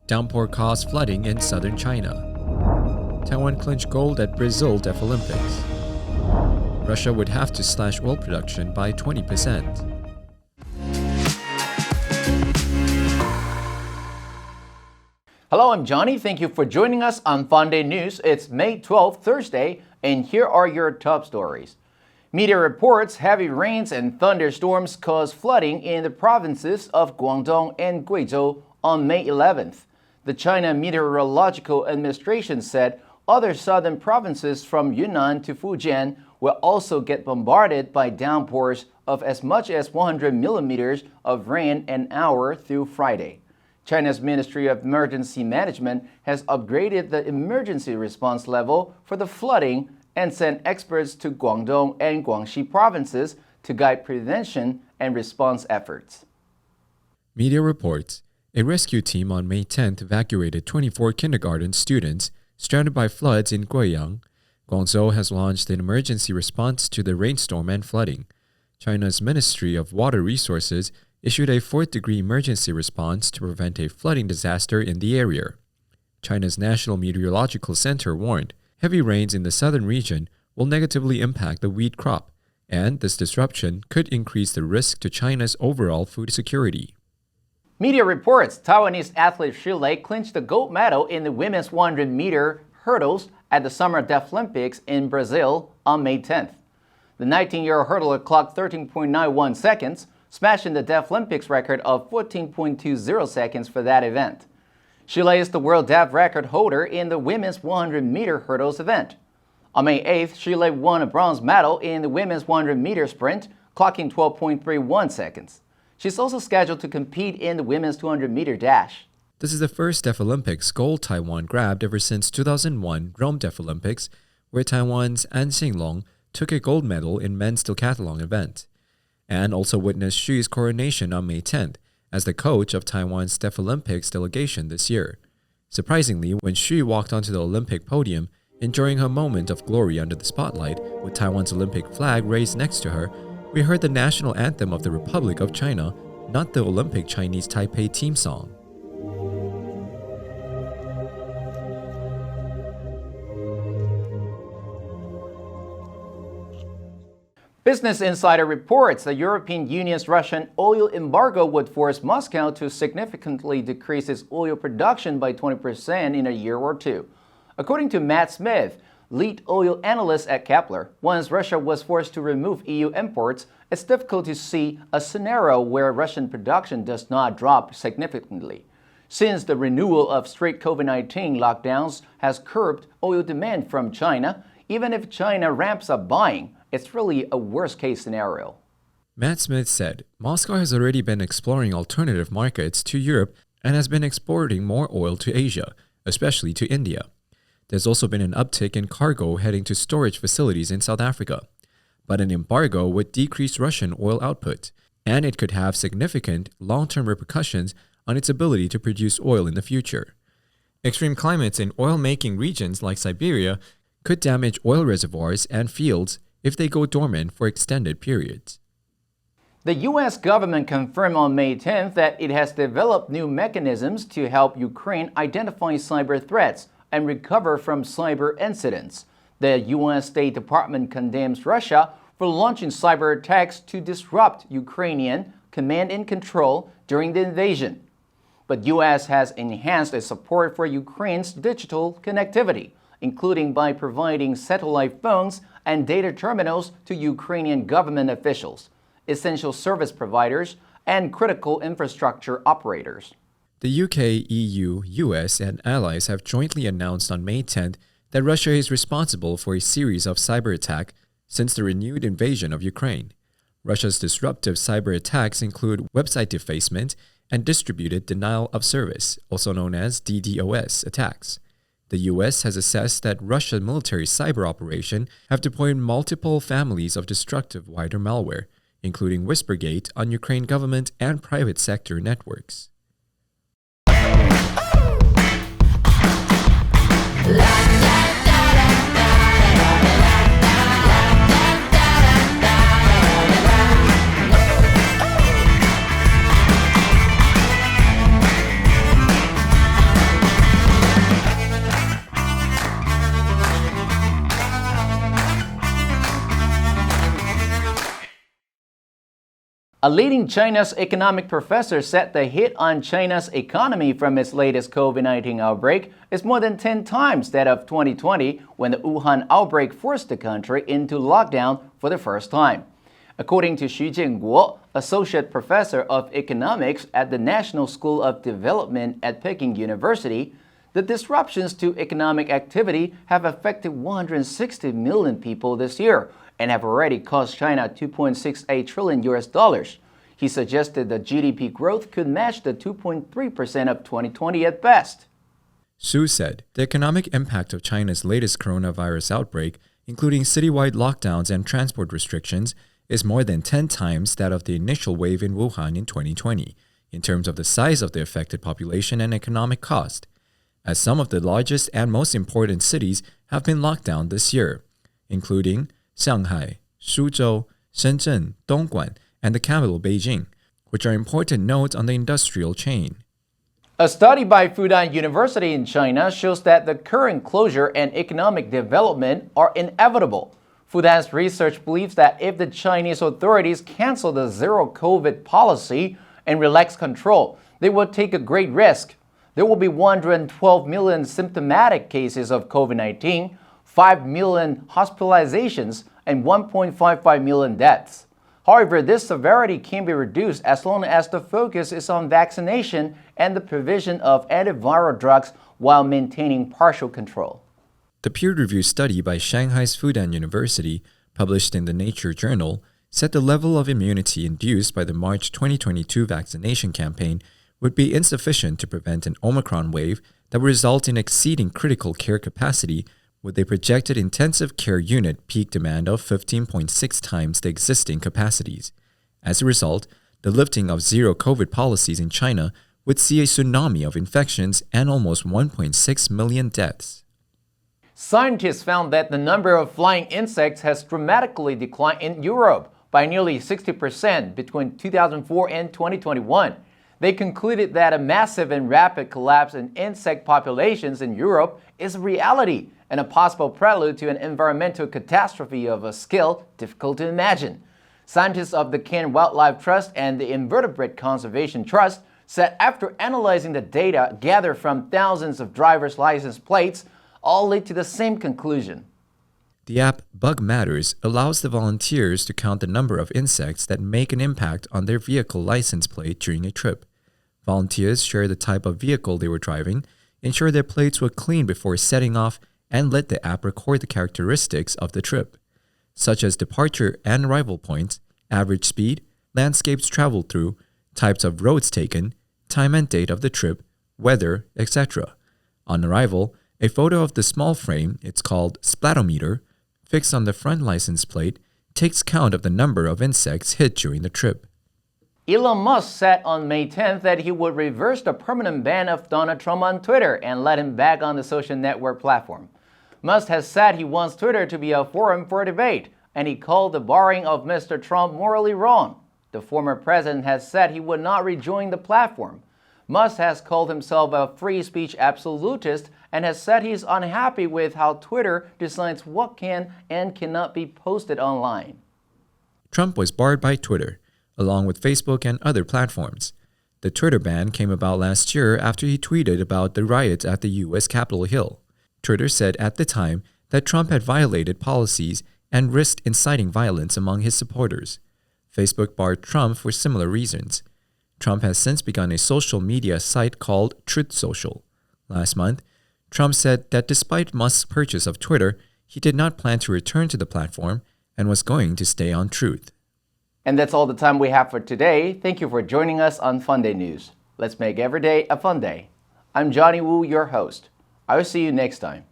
Downpours caused flooding in southern China. Taiwan clinched gold at Brazil Deaf Olympics. Russia would have to slash oil production by 20%. Hello, I'm Johnny. Thank you for joining us on FUNDAY News. It's May 12th, Thursday, and here are your top stories. Media reports heavy rains and thunderstorms caused flooding in the provinces of Guangdong and Guizhou on May 11th. The China Meteorological Administration said other southern provinces from Yunnan to Fujian will also get bombarded by downpours of as much as 100 millimeters of rain an hour through Friday. China's Ministry of Emergency Management has upgraded the emergency response level for the flooding and sent experts to Guangdong and Guangxi provinces to guide prevention and response efforts. Media reports a rescue team on May 10th evacuated 24 kindergarten students stranded by floods in Guiyang. Guangzhou has launched an emergency response to the rainstorm and flooding. China's Ministry of Water Resources issued a fourth-degree emergency response to prevent a flooding disaster in the area. China's National Meteorological Center warned heavy rains in the southern region will negatively impact the wheat crop, and this disruption could increase the risk to China's overall food security. Media reports Taiwanese athlete Shi Lei clinched the gold medal in the women's 100-meter hurdles at the Summer Deaf Olympics in Brazil on May 10th. The 19-year-old hurdler clocked 13.91 seconds, smashing the Deaf Olympics record of 14.20 seconds for that event. Shi Lei is the world Deaf record holder in the women's 100-meter hurdles event. On May 8th, Shi Lei won a bronze medal in the women's 100-meter sprint, clocking 12.31 seconds. She's also scheduled to compete in the women's 200-meter dash. This is the first Deaf Olympics gold Taiwan grabbed ever since 2001 Rome Deaf Olympics, where Taiwan's An Xinglong took a gold medal in men's decathlon event, and also witnessed Xi's coronation on May 10th as the coach of Taiwan's Deaf Olympics delegation this year. Surprisingly, when Xi walked onto the Olympic podium, enjoying her moment of glory under the spotlight with Taiwan's Olympic flag raised next to her, we heard the national anthem of the Republic of China, not the Olympic Chinese Taipei team song. Business Insider reports the European Union's Russian oil embargo would force Moscow to significantly decrease its oil production by 20% in a year or two. According to Matt Smith, lead oil analyst at Kepler, once Russia was forced to remove EU imports, it's difficult to see a scenario where Russian production does not drop significantly. Since the renewal of strict COVID-19 lockdowns has curbed oil demand from China, even if China ramps up buying, it's really a worst-case scenario. Matt Smith said, Moscow has already been exploring alternative markets to Europe and has been exporting more oil to Asia, especially to India. There's also been an uptick in cargo heading to storage facilities in South Africa. But an embargo would decrease Russian oil output, and it could have significant long-term repercussions on its ability to produce oil in the future. Extreme climates in oil-making regions like Siberia could damage oil reservoirs and fields if they go dormant for extended periods. The U.S. government confirmed on May 10th that it has developed new mechanisms to help Ukraine identify cyber threats and recover from cyber incidents. The U.S. State Department condemns Russia for launching cyber attacks to disrupt Ukrainian command and control during the invasion. But U.S. has enhanced its support for Ukraine's digital connectivity, including by providing satellite phones and data terminals to Ukrainian government officials, essential service providers, and critical infrastructure operators. The UK, EU, US, and allies have jointly announced on May 10th that Russia is responsible for a series of cyber attacks since the renewed invasion of Ukraine. Russia's disruptive cyber attacks include website defacement and distributed denial of service, also known as DDoS attacks. The U.S. has assessed that Russia's military cyber operation have deployed multiple families of destructive wider malware, including Whispergate on Ukraine government and private sector networks. A leading China's economic professor said the hit on China's economy from its latest COVID-19 outbreak is more than 10 times that of 2020 when the Wuhan outbreak forced the country into lockdown for the first time. According to Xu Jianguo, associate professor of economics at the National School of Development at Peking University, the disruptions to economic activity have affected 160 million people this year and have already cost China $2.68 trillion. He suggested that GDP growth could match the 2.3% of 2020 at best. Su said the economic impact of China's latest coronavirus outbreak, including citywide lockdowns and transport restrictions, is more than 10 times that of the initial wave in Wuhan in 2020, in terms of the size of the affected population and economic cost, as some of the largest and most important cities have been locked down this year, including Shanghai, Suzhou, Shenzhen, Dongguan, and the capital Beijing, which are important nodes on the industrial chain. A study by Fudan University in China shows that the current closure and economic development are inevitable. Fudan's research believes that if the Chinese authorities cancel the zero-COVID policy and relax control, they will take a great risk. There will be 112 million symptomatic cases of COVID-19, 5 million hospitalizations, and 1.55 million deaths. However, this severity can be reduced as long as the focus is on vaccination and the provision of antiviral drugs while maintaining partial control. The peer-reviewed study by Shanghai's Fudan University, published in the Nature journal, said the level of immunity induced by the March 2022 vaccination campaign would be insufficient to prevent an Omicron wave that would result in exceeding critical care capacity with a projected intensive care unit peak demand of 15.6 times the existing capacities. As a result, the lifting of zero-COVID policies in China would see a tsunami of infections and almost 1.6 million deaths. Scientists found that the number of flying insects has dramatically declined in Europe by nearly 60% between 2004 and 2021. They concluded that a massive and rapid collapse in insect populations in Europe is a reality and a possible prelude to an environmental catastrophe of a scale difficult to imagine. Scientists of the Cairn Wildlife Trust and the Invertebrate Conservation Trust said after analyzing the data gathered from thousands of driver's license plates, all lead to the same conclusion. The app Bug Matters allows the volunteers to count the number of insects that make an impact on their vehicle license plate during a trip. Volunteers share the type of vehicle they were driving, ensure their plates were clean before setting off, and let the app record the characteristics of the trip, such as departure and arrival points, average speed, landscapes traveled through, types of roads taken, time and date of the trip, weather, etc. On arrival, a photo of the small frame, it's called splatometer, fixed on the front license plate, takes count of the number of insects hit during the trip. Elon Musk said on May 10th that he would reverse the permanent ban of Donald Trump on Twitter and let him back on the social network platform. Musk has said he wants Twitter to be a forum for debate, and he called the barring of Mr. Trump morally wrong. The former president has said he would not rejoin the platform. Musk has called himself a free speech absolutist and has said he's unhappy with how Twitter decides what can and cannot be posted online. Trump was barred by Twitter, along with Facebook and other platforms. The Twitter ban came about last year after he tweeted about the riots at the U.S. Capitol Hill. Twitter said at the time that Trump had violated policies and risked inciting violence among his supporters. Facebook barred Trump for similar reasons. Trump has since begun a social media site called Truth Social. Last month, Trump said that despite Musk's purchase of Twitter, he did not plan to return to the platform and was going to stay on Truth. And that's all the time we have for today. Thank you for joining us on FUNDAY News. Let's make every day a fun day. I'm Johnny Wu, your host. I will see you next time.